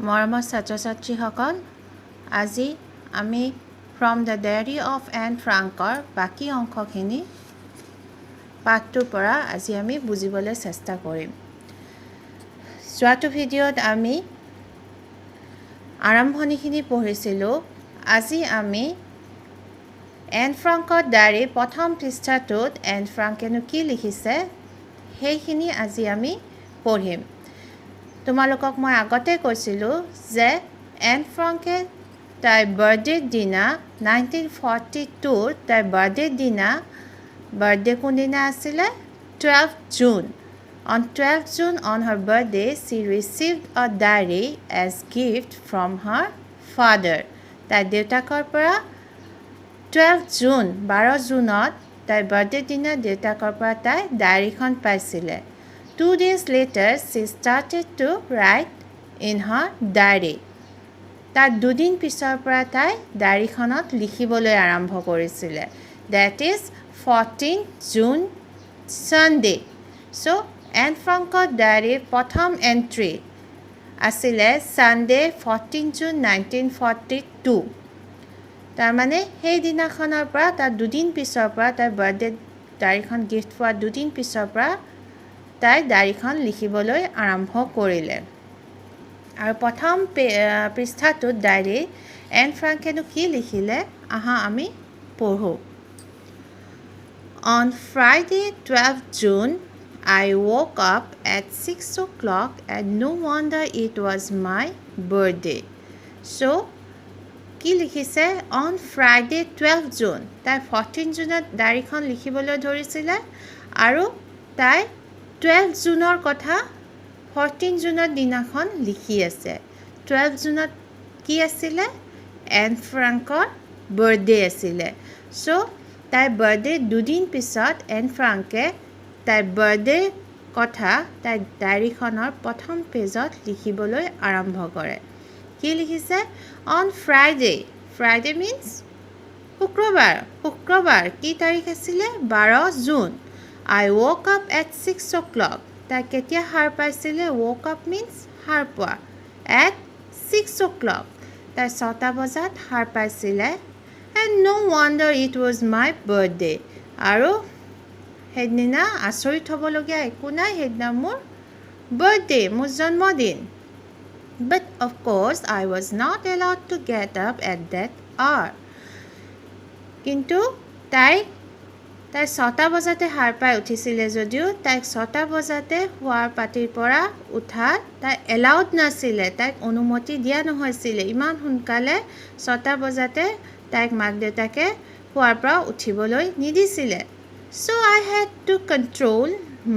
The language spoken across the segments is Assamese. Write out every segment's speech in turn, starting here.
মৰমৰ ছাত্ৰ-ছাত্ৰীসকল, আজি আমি from the diary of Anne ফ্ৰাংকৰ বাকী অংশখিনি পাঠটোৰ পৰা আজি আমি বুজিবলৈ চেষ্টা কৰিম। যোৱাটো ভিডিঅ'ত আমি আৰম্ভণিখিনি পঢ়িছিলোঁ। আজি আমি এন ফ্ৰাংকৰ ডায়েৰী প্ৰথম পৃষ্ঠাটোত এন ফ্ৰাংকেনো কি লিখিছে সেইখিনি আজি আমি পঢ়িম। তোমালোকক মই আগতে কৈছিলোঁ যে এন ফ্ৰাংকে তাইৰ বাৰ্থডেৰ দিনা 1942 তাইৰ বাৰ্থডেৰ দিনা বাৰ্থডে কোনদিনা আছিলে 12 June. On 12 June on her birthday she received a diary as gift from her father. তাইৰ দেউতাকৰ পৰা 12 জুন 12 জুনত তাইৰ বাৰ্থডেৰ দিনা দেউতাকৰ পৰা তাই ডায়েৰীখন পাইছিলে। 2 days later she started to write in her diary. তাৰ দুদিন পিছৰ পৰা তাই ডায়েৰীখনত লিখিবলৈ আৰম্ভ কৰিছিলে। That is 14 June Sunday. So N ফ্ৰাংকৰ ডায়েৰীৰ প্ৰথম এণ্ট্ৰি আছিলে Sunday 14 June 1942. তাৰমানে সেই দিনাখনৰ পৰা তাৰ দুদিন পিছৰ পৰা তাইৰ বাৰ্থডে ডায়েৰীখন গিফ্ট পোৱাৰ দুদিন পিছৰ পৰা তাই ডায়েৰীখন লিখিবলৈ আৰম্ভ কৰিলে। আৰু প্ৰথম পৃষ্ঠাটোত ডায়েৰী এন ফ্ৰাংকেনো কি লিখিলে আহা আমি পঢ়োঁ। On Friday 12 June I woke up at 6 o'clock and no wonder it was my birthday. So কি লিখিছে on Friday 12 June তাই 14 জুনত ডায়েৰীখন লিখিবলৈ ধৰিছিলে আৰু তাই 12 জুনৰ কথা 14 জুনৰ দিনাখন লিখি আছে। 12 জুনত কি আছিলে এন ফ্ৰাংকৰ বাৰ্থডে আছিলে। চ' তাইৰ বাৰ্থডে দুদিন পিছত এন ফ্ৰাংকে তাইৰ বাৰ্থডে কথা তাইৰ ডায়েৰীখনৰ প্ৰথম পেজত লিখিবলৈ আৰম্ভ কৰে। কি লিখিছে অন ফ্ৰাইডে মিনছ শুক্ৰবাৰ কি তাৰিখ আছিলে 12 June. I woke up at 6 o'clock. তাই কেতিয়া সাৰ পাইছিলে woke up means সাৰ পোৱা at 6 o'clock. তাই 6টা বজাত সাৰ পাইছিলে and no wonder it was my birthday. আৰু সেইদিনা আচৰিত হ'বলগীয়া একো নাই, সেইদিনা মোৰ বাৰ্থডে মোৰ জন্মদিন। But of course I was not allowed to get up at that hour. কিন্তু তাই 6টা বজাতে সাৰ পাই উঠিছিলে যদিও তাইক 6টা বজাতে শোৱাৰ পাটিৰ পৰা উঠাত তাই এলাউড নাছিলে, তাইক অনুমতি দিয়া নহৈছিলে। ইমান সোনকালে 6টা বজাতে তাইক মাক দেউতাকে শোৱাৰ পৰা উঠিবলৈ নিদিছিলে। So I had to control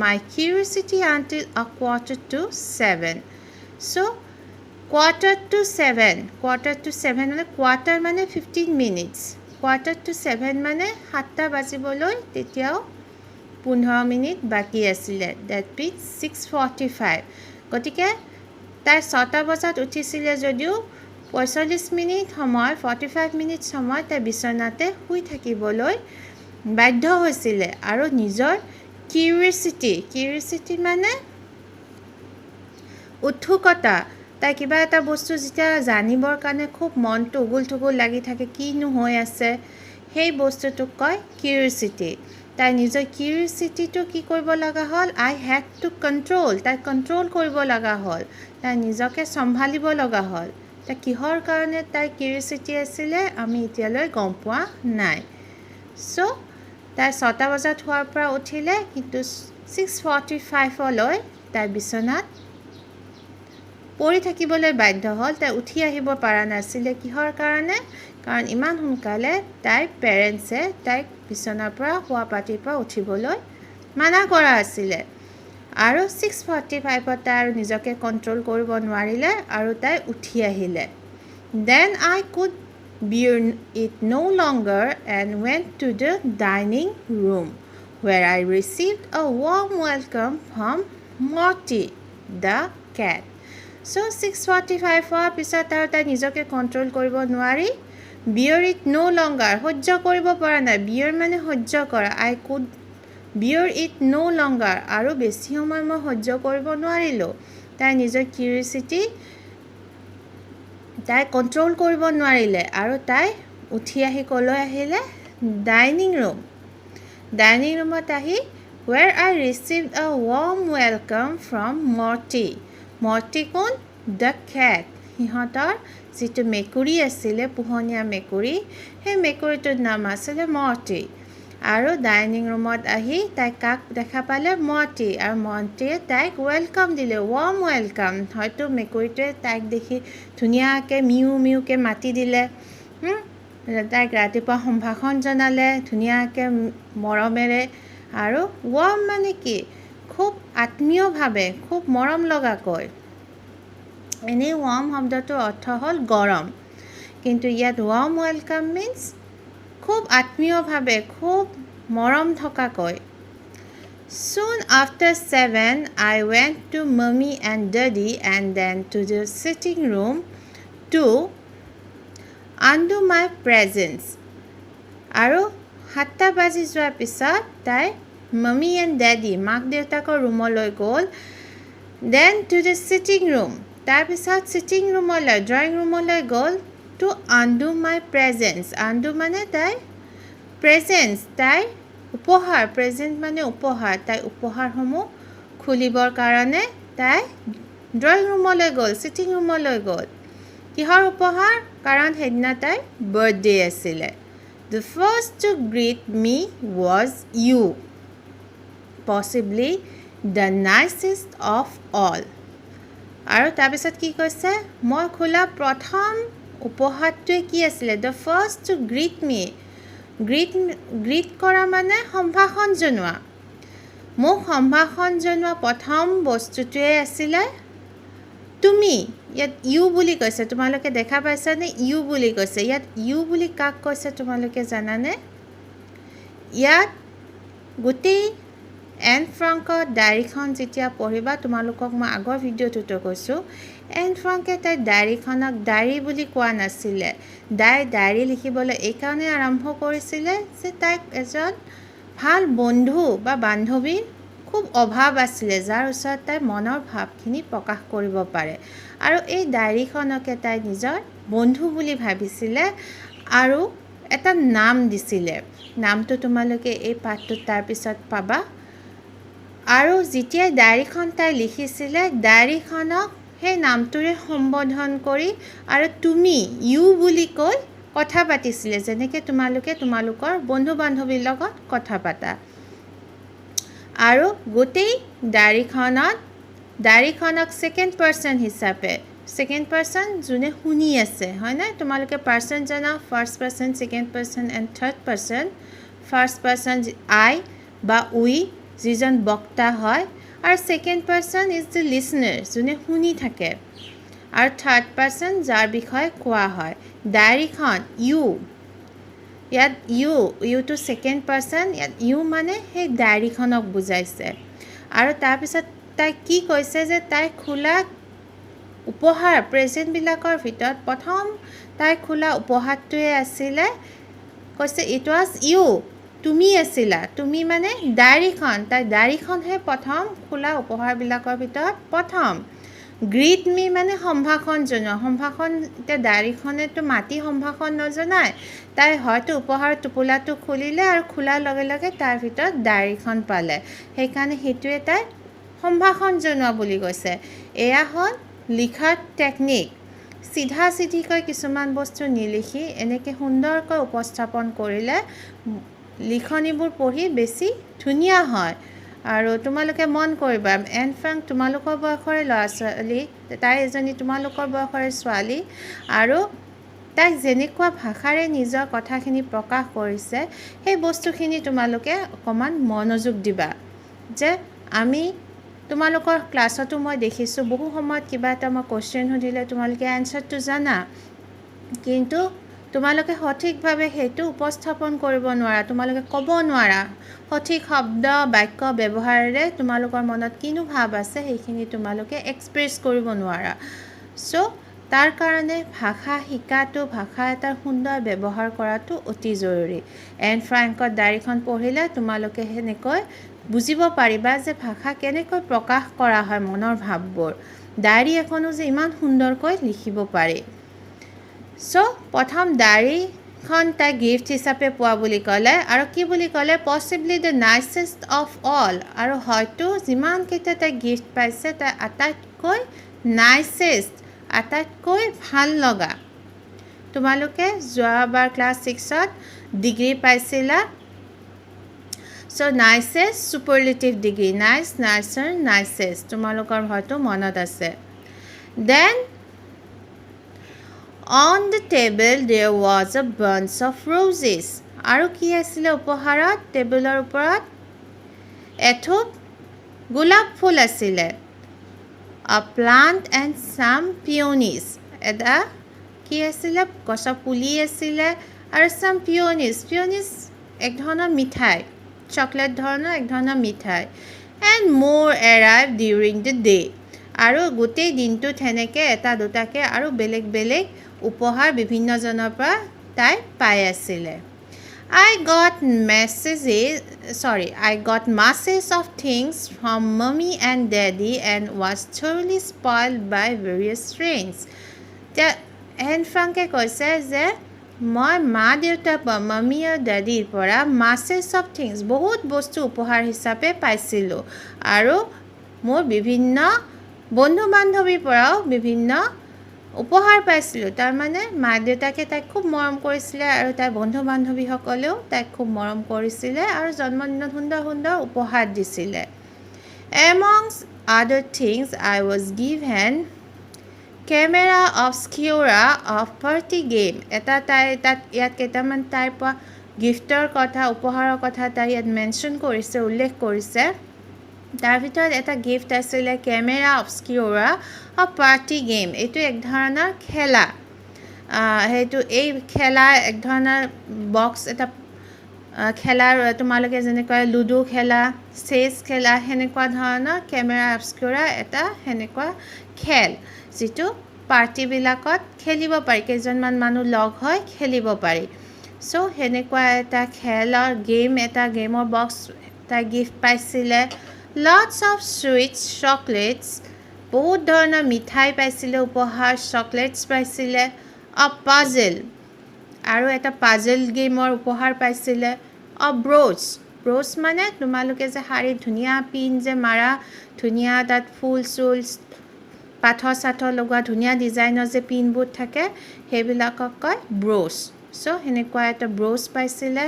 my curiosity until a 6:45. So 6:45 মানে quarter মানে 15 minutes. 6:45 মানে 7টা বাজিবলৈ তেতিয়াও 15 মিনিট বাকী আছিলে। That means 6:45. গতিকে তাই 6টা বজাত উঠিছিলে যদিও 45 মিনিট সময় 45 মিনিট সময় তাই বিচনাতে শুই থাকিবলৈ বাধ্য হৈছিলে। আৰু নিজৰ কিউৰিচিটি মানে উৎসুকতা, তাই কিবা এটা বস্তু যেতিয়া জানিবৰ কাৰণে খুব মনটো উগুল থুগুল লাগি থাকে কিনো হৈ আছে সেই বস্তুটোক কয় কিউৰিচিটি। তাই নিজৰ কিউৰিচিটিটো কি কৰিব লগা হ'ল I had to control. তাই কণ্ট্ৰল কৰিব লগা হ'ল, তাই নিজকে চম্ভালিব লগা হ'ল। তাই কিহৰ কাৰণে তাই কিউৰিচিটি আছিলে আমি এতিয়ালৈ গম পোৱা নাই। চ' তাই 6টা বজাত হোৱাৰ পৰা উঠিলে কিন্তু 6:45লৈ তাই বিচনাত পৰি থাকিবলৈ বাধ্য হ'ল। তাই উঠি আহিব পৰা নাছিলে কিহৰ কাৰণে, কাৰণ ইমান সোনকালে তাইৰ পেৰেণ্টছে তাইক বিচনাৰ পৰা শোৱা পাটিৰ পৰা উঠিবলৈ মানা কৰা আছিলে। আৰু 6:45ত তাই আৰু নিজকে কণ্ট্ৰল কৰিব নোৱাৰিলে আৰু তাই উঠি আহিলে। Then I could bear it no longer and went to the dining room where I received a warm welcome from Morty the cat. So 6:45 হোৱাৰ পিছত আৰু তাই নিজকে কণ্ট্ৰল কৰিব নোৱাৰি bear it no longer সহ্য কৰিব পৰা নাই। bear মানে সহ্য কৰা, I could bear it no longer আৰু বেছি সময় মই সহ্য কৰিব নোৱাৰিলোঁ। তাই নিজৰ কিউৰিচিটি তাই কণ্ট্ৰল কৰিব নোৱাৰিলে আৰু তাই উঠি আহি ক'লৈ আহিলে ডাইনিং ৰুমত আহি where I received a warm welcome from মৰ্টি কোন দ্য কেট সিহঁতৰ যিটো মেকুৰী আছিলে পোহনীয়া মেকুৰী সেই মেকুৰীটোৰ নাম আছিলে মৰ্টি আৰু ডাইনিং ৰুমত আহি তাই কাক দেখা পালে মৰ্টি আৰু মৰ্টিয়ে তাইক ৱেলকাম দিলে ৱাৰ্ম ৱেলকাম হয়তো মেকুৰীটোৱে তাইক দেখি ধুনীয়াকৈ মিউকৈ মাতি দিলে তাইক ৰাতিপুৱা সম্ভাষণ জনালে ধুনীয়াকৈ মৰমেৰে আৰু ৱাৰ্ম মানে কি খুব আত্মীয়ভাৱে খুব মৰম লগাকৈ এনেই ৱাৰ্ম শব্দটোৰ অৰ্থ হ'ল গৰম কিন্তু ইয়াত ৱাৰ্ম ৱেলকাম মিন্স খুব আত্মীয়ভাৱে খুব মৰম থকাকৈ Soon after 7 I went to mommy and daddy and then to the sitting room to undo my presents আৰু 7টা বাজি যোৱাৰ পিছত তাই mommy and daddy মাক দেউতাকৰ ৰুমলৈ গ'ল then to the sitting room তাৰপিছত ছিটিং ৰুমলৈ ড্ৰয়িং ৰুমলৈ গ'ল টু আনডু মাই প্ৰেজেণ্টছ আনডু মানে তাই প্ৰেজেণ্টছ তাই উপহাৰ প্ৰেজেণ্ট মানে উপহাৰ তাই উপহাৰসমূহ খুলিবৰ কাৰণে তাই ড্ৰয়িং ৰুমলৈ গ'ল ছিটিং ৰুমলৈ গ'ল কিহৰ উপহাৰ কাৰণ সেইদিনা তাইৰ বাৰ্থডে আছিলে The first to greet me was you possibly the nicest of all আৰু তাৰপিছত কি কৈছে মই খোলা প্ৰথম উপহাৰটোৱে কি আছিলে the first to greet me greet কৰা মানে সম্ভাষণ জনোৱা মোক সম্ভাষণ জনোৱা প্ৰথম বস্তুটোৱে আছিলে তুমি ইয়াত ইউ বুলি কৈছে তোমালোকে দেখা পাইছানে ইউ বুলি কৈছে ইয়াত ইউ বুলি কাক কৈছে তোমালোকে জানানে ইয়াত গোটেই এন ফ্ৰাংকৰ ডায়েৰীখন যেতিয়া পঢ়িবা তোমালোকক মই আগৰ ভিডিঅ'টোতো কৈছোঁ এন ফ্ৰাংকে তাইৰ ডায়েৰীখনক ডায়েৰী বুলি কোৱা নাছিলে ডায়েৰী লিখিবলৈ এইকাৰণে আৰম্ভ কৰিছিলে যে তাইক এজন ভাল বন্ধু বা বান্ধৱীৰ খুব অভাৱ আছিলে যাৰ ওচৰত তাই মনৰ ভাৱখিনি প্ৰকাশ কৰিব পাৰে আৰু এই ডায়েৰীখনকে তাই নিজৰ বন্ধু বুলি ভাবিছিলে আৰু এটা নাম দিছিলে নামটো তোমালোকে এই পাঠটোত তাৰপিছত পাবা আৰু যেতিয়া ডায়েৰীখন তাই লিখিছিলে ডায়েৰীখনক সেই নামটোৰে সম্বোধন কৰি আৰু তুমি ইউ বুলি কৈ কথা পাতিছিলে যেনেকৈ তোমালোকে তোমালোকৰ বন্ধু বান্ধৱীৰ লগত কথা পাতা আৰু গোটেই ডায়েৰীখনক ছেকেণ্ড পাৰ্চন হিচাপে ছেকেণ্ড পাৰ্চন যোনে শুনি আছে হয়নে তোমালোকে পাৰ্চন জানা first person second person and third person first person I বা উই যিজন বক্তা হয় আৰু second person is the listener যোনে শুনি থাকে আৰু থাৰ্ড পাৰ্চন যাৰ বিষয়ে কোৱা হয় ডায়েৰীখন ইয়াত ইউটো ছেকেণ্ড পাৰ্চন ইয়াত ইউ মানে সেই ডায়েৰীখনক বুজাইছে আৰু তাৰপিছত তাই কি কৈছে যে তাই খোলা উপহাৰ প্ৰেজেণ্টবিলাকৰ ভিতৰত প্ৰথম তাই খোলা উপহাৰটোৱে আছিলে কৈছে ইট ৱাজ ইউ তুমি আছিলা তুমি মানে ডায়েৰীখন তাই ডায়েৰীখনহে প্ৰথম খোলা উপহাৰবিলাকৰ ভিতৰত প্ৰথম গ্ৰীট মি মানে সম্ভাষণ জনোৱা সম্ভাষণ এতিয়া ডায়েৰীখনেতো মাতি সম্ভাষণ নজনায় তাই হয়তো উপহাৰ টোপোলাটো খুলিলে আৰু খোলাৰ লগে লগে তাৰ ভিতৰত ডায়েৰীখন পালে সেইকাৰণে সেইটোৱে তাই সম্ভাষণ জনোৱা বুলি কৈছে এয়া হ'ল লিখাৰ টেকনিক চিধা চিধিকৈ কিছুমান বস্তু নিলিখি এনেকৈ সুন্দৰকৈ উপস্থাপন কৰিলে লিখনিবোৰ পঢ়ি বেছি ধুনীয়া হয় আৰু তোমালোকে মন কৰিবা এন ফ্ৰাংক তোমালোকৰ বয়সৰে ল'ৰা ছোৱালী তাই এজনী তোমালোকৰ বয়সৰে ছোৱালী আৰু তাই যেনেকুৱা ভাষাৰে নিজৰ কথাখিনি প্ৰকাশ কৰিছে সেই বস্তুখিনি তোমালোকে অকণমান মনোযোগ দিবা যে আমি তোমালোকৰ ক্লাছতো মই দেখিছোঁ বহু সময়ত কিবা এটা মই কুৱেশ্যন সুধিলে তোমালোকে এনচাৰটো জানা কিন্তু তোমালোকে সঠিকভাৱে সেইটো উপস্থাপন কৰিব নোৱাৰা তোমালোকে ক'ব নোৱাৰা সঠিক শব্দ বাক্য ব্যৱহাৰেৰে তোমালোকৰ মনত কিনো ভাৱ আছে সেইখিনি তোমালোকে এক্সপ্ৰেছ কৰিব নোৱাৰা চ' তাৰ কাৰণে ভাষা শিকাটো ভাষা এটাৰ সুন্দৰ ব্যৱহাৰ কৰাটো অতি জৰুৰী এন ফ্ৰাংকৰ ডায়েৰীখন পঢ়িলে তোমালোকে সেনেকৈ বুজিব পাৰিবা যে ভাষা কেনেকৈ প্ৰকাশ কৰা হয় মনৰ ভাৱবোৰ ডায়েৰী এখনো যে ইমান সুন্দৰকৈ লিখিব পাৰি চ' প্ৰথম ডায়েৰীখন তাই গিফ্ট হিচাপে পোৱা বুলি ক'লে আৰু কি বুলি ক'লে পচিবলি দ্য নাইচেষ্ট অফ অল আৰু হয়তো যিমানকেইটা তাই গিফ্ট পাইছে তাই আটাইতকৈ নাইচেষ্ট আটাইতকৈ ভাল লগা তোমালোকে যোৱাবাৰ ক্লাছ 6ত ডিগ্ৰী পাইছিলা চ' নাইচেষ্ট ছুপাৰলেটিভ ডিগ্ৰী নাইচ নাইচাৰ নাইচেষ্ট তোমালোকৰ হয়তো মনত আছে then On the table there was a bunch of roses. আৰু কি আছিলে উপহাৰত টেবুলৰ ওপৰত এথোপ গোলাপ ফুল আছিলে A plant and some peonies. এটা কি আছিলে গছৰ পুলি আছিলে আৰু some peonies. Peonies এক ধৰণৰ মিঠাই চকলেট ধৰণৰ এক ধৰণৰ মিঠাই and more arrived during the day. আৰু গোটেই দিনটোত সেনেকৈ এটা দুটাকৈ আৰু বেলেগ বেলেগ উপহাৰ বিভিন্নজনৰ পৰা তাই পাই আছিলে I got masses of things from mommy and daddy and was thoroughly spoiled by various strains. Anne ফ্ৰাংকে কৈছে যে মই মা দেউতাৰ পৰা মামী আৰু ডেডিৰ পৰা masses of things বহুত বস্তু উপহাৰ হিচাপে পাইছিলোঁ আৰু মোৰ বিভিন্ন বন্ধু বান্ধৱীৰ পৰাও বিভিন্ন উপহাৰ পাইছিলোঁ তাৰমানে মা দেউতাকে তাইক খুব মৰম কৰিছিলে আৰু তাইৰ বন্ধু বান্ধৱীসকলেও তাইক খুব মৰম কৰিছিলে আৰু জন্মদিনত সুন্দৰ সুন্দৰ উপহাৰ দিছিলে Amongst other things I was given camera obscura of party game এটা তাই তাত ইয়াত কেইটামান তাইৰ পৰা গিফ্টৰ কথা উপহাৰৰ কথা তাই ইয়াত মেনশ্যন কৰিছে উল্লেখ কৰিছে তাৰ ভিতৰত এটা গিফ্ট আছিলে কেমেৰা অবস্কিউৰা অফ পাৰ্টি গেম এইটো এক ধৰণৰ খেলা সেইটো এই খেলা এক ধৰণৰ বক্স এটা খেলাৰ তোমালোকে যেনেকৈ লুডো খেলা চেছ খেলা সেনেকুৱা ধৰণৰ কেমেৰা অবস্কিউৰা এটা সেনেকুৱা খেল যিটো পাৰ্টিবিলাকত খেলিব পাৰি কেইজনমান মানুহ লগ হৈ খেলিব পাৰি চ' সেনেকুৱা এটা খেলৰ এটা গেমৰ বক্স এটা গিফ্ট পাইছিলে Lots of sweets, chocolates, বহুত ধৰণৰ মিঠাই পাইছিলে উপহাৰ চকলেটছ পাইছিলে A puzzle আৰু এটা পাজল গেমৰ উপহাৰ পাইছিলে A brooch মানে তোমালোকে যে শাৰীত ধুনীয়া পিন যে মাৰা ধুনীয়া তাত ফুল চুল পাথৰ চাথৰ লগোৱা ধুনীয়া ডিজাইনৰ যে পিনবোৰ থাকে সেইবিলাকক কয় brooch চ' সেনেকুৱা এটা brooch পাইছিলে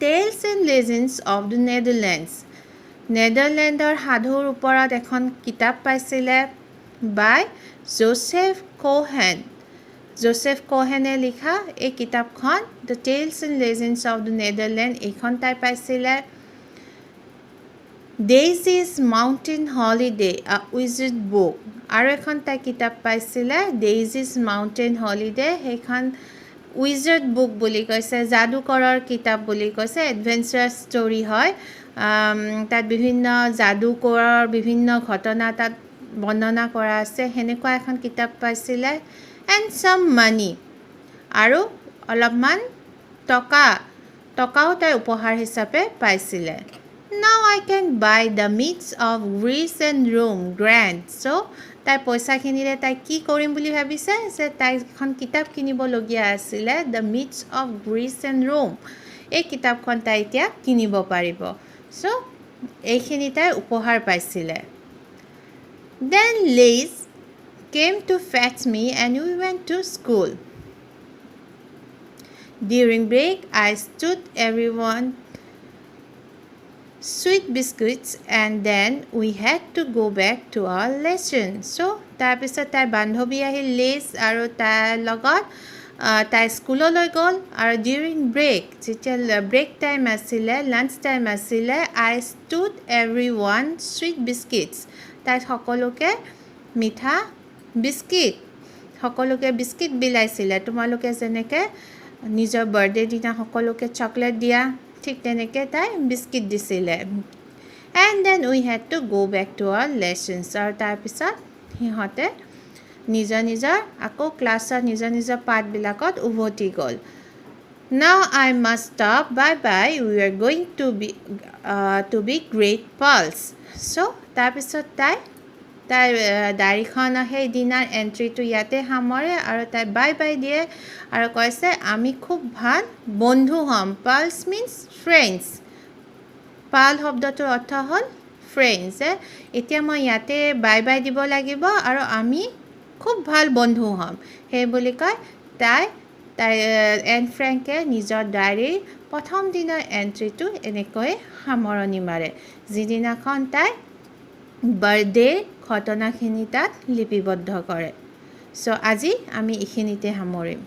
Tales and Legends of the Netherlands নেদাৰলেণ্ডৰ সাধুৰ ওপৰত এখন কিতাপ পাইছিলে বাই জোচেফ কোহেনে লিখা এই কিতাপখন the tales and legends of the Netherland এইখন তাই পাইছিলে Daisy's mountain holiday a wizard book আৰু এখন তাই কিতাপ পাইছিলে ডেইজিজ মাউণ্টেইন হলিডে সেইখন উইজাৰ্ড বুক বুলি কৈছে যাদুকৰৰ কিতাপ বুলি কৈছে এডভেঞ্চাৰ ষ্টৰী হয় তাত বিভিন্ন যাদুকৰৰ বিভিন্ন ঘটনা তাত বৰ্ণনা কৰা আছে সেনেকুৱা এখন কিতাপ পাইছিলে এণ্ড চাম মানি আৰু অলপমান টকাও তাই উপহাৰ হিচাপে পাইছিলে Now I can buy the meats of Greece and Rome grand so তাই পইচাখিনিৰে তাই কি কৰিম বুলি ভাবিছে যে তাই এখন কিতাপ কিনিবলগীয়া আছিলে the myths of Greece and Rome এই কিতাপখন তাই এতিয়া কিনিব পাৰিব চ' এইখিনি তাই উপহাৰ পাইছিলে Then Liz came to fetch me and we went to school. During break, I stood everyone sweet biscuits and then we had to go back to our lesson. So, তাৰপিছত তাই বান্ধৱী আহিল লেজ আৰু তাইৰ লগত তাই স্কুললৈ গ'ল আৰু ডিউৰিং ব্ৰেক যেতিয়া ব্ৰেক টাইম আছিলে লাঞ্চ টাইম আছিলে আই ষ্টুড এভৰিৱান চুইট বিস্কিটছ তাই সকলোকে মিঠা বিস্কিট সকলোকে বিস্কিট বিলাইছিলে তোমালোকে যেনেকৈ নিজৰ বাৰ্থডে দিনা সকলোকে চকলেট দিয়া ঠিক তেনেকৈ তাই বিস্কিট দিছিলে and then we had to go' back to our lessons আৰু তাৰপিছত সিহঁতে নিজৰ আকৌ ক্লাছত নিজৰ পাঠবিলাকত উভতি গ'ল Now I must stop bye we are going to be great pals so তাৰপিছত তাই তাই ডায়েৰীখন সেইদিনাৰ এণ্ট্ৰিটো ইয়াতে সামৰে আৰু তাই বাই বাই দিয়ে আৰু কৈছে আমি খুব ভাল বন্ধু হ'ম পালছ মিনছ ফ্ৰেণ্ডছ পাল শব্দটোৰ অৰ্থ হ'ল ফ্ৰেণ্ডছ এতিয়া মই ইয়াতে বাই বাই দিব লাগিব আৰু আমি খুব ভাল বন্ধু হ'ম সেই বুলি কয় তাই এন ফ্ৰেংকে নিজৰ ডায়েৰীৰ প্ৰথম দিনৰ এণ্ট্ৰিটো এনেকৈ সামৰণি মাৰে যিদিনাখন তাই বাৰ্থডেৰ ঘটনাখিনি তাত লিপিবদ্ধ কৰে চ' আজি আমি এইখিনিতে সামৰিম